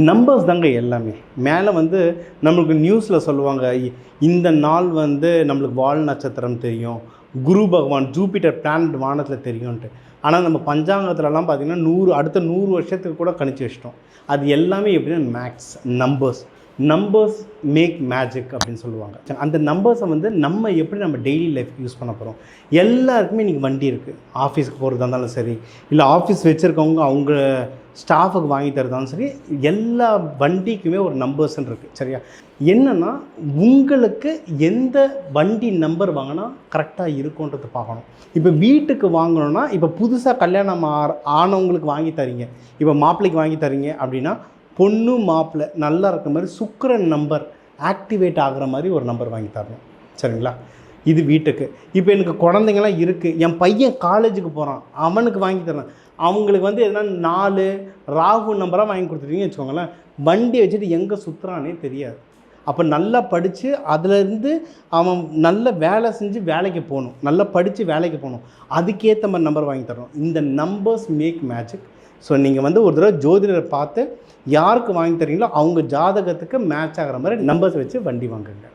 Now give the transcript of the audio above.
Numbers தாங்க எல்லாமே. மேலே வந்து நம்மளுக்கு நியூஸில் சொல்லுவாங்க, இந்த நாள் வந்து நம்மளுக்கு வால் நட்சத்திரம் தெரியும், குரு பகவான் ஜூபிட்டர் பிளானட் வானத்தில் தெரியும்ன்ட்டு. ஆனால் நம்ம பஞ்சாங்கத்துலலாம் பார்த்திங்கன்னா 100 வருஷத்துக்கு கூட கணிச்சு வச்சிட்டோம். அது எல்லாமே எப்படின்னா maths, numbers. Numbers make magic அப்படின்னு சொல்லுவாங்க. அந்த நம்பர்ஸை வந்து நம்ம எப்படி நம்ம டெய்லி லைஃப் யூஸ் பண்ண போகிறோம். எல்லாருக்குமே இன்றைக்கி வண்டி இருக்குது. ஆஃபீஸ்க்கு போகிறதா இருந்தாலும் சரி, இல்லை ஆஃபீஸ் வச்சுருக்கவங்க அவங்க ஸ்டாஃபுக்கு வாங்கி தரதாலும் சரி, எல்லா வண்டிக்குமே ஒரு நம்பர்ஸ்ன்னு இருக்குது. சரியா? என்னென்னா உங்களுக்கு எந்த வண்டி நம்பர் வாங்கினா கரெக்டாக இருக்கும்ன்றது பார்க்கணும். இப்போ வீட்டுக்கு வாங்கணுன்னா, இப்போ புதுசாக கல்யாணம் ஆனவங்களுக்கு வாங்கி தரீங்க, இப்போ மாப்பிள்ளைக்கு வாங்கி தரீங்க அப்படின்னா, பொண்ணு மாப்பிள்ளை நல்லா இருக்க மாதிரி சுக்கிரன் நம்பர் ஆக்டிவேட் ஆகிற மாதிரி ஒரு நம்பர் வாங்கி தரணும். சரிங்களா? இது வீட்டுக்கு. இப்போ எனக்கு குழந்தைங்களாம் இருக்குது, என் பையன் காலேஜுக்கு போகிறான், அவனுக்கு வாங்கி தரேன். அவங்களுக்கு வந்து எதனா 4 ராகு நம்பராக வாங்கி கொடுத்துட்டீங்கன்னு வச்சுக்கோங்களேன், வண்டி வச்சுட்டு எங்கே சுற்றுறானே தெரியாது. அப்போ நல்லா படித்து அதிலேருந்து அவன் நல்ல வேலை செஞ்சு வேலைக்கு போகணும், நல்லா படித்து வேலைக்கு போகணும். அதுக்கேற்ற மாதிரி நம்பர் வாங்கி தரணும். இந்த நம்பர்ஸ் மேக் மேஜிக். ஸோ நீங்கள் வந்து ஒரு தடவை ஜோதிடரை பார்த்து யாருக்கு வாங்கி தரீங்களோ அவங்க ஜாதகத்துக்கு மேட்ச் ஆகிற மாதிரி நம்பர்ஸ் வச்சு வண்டி வாங்குங்க.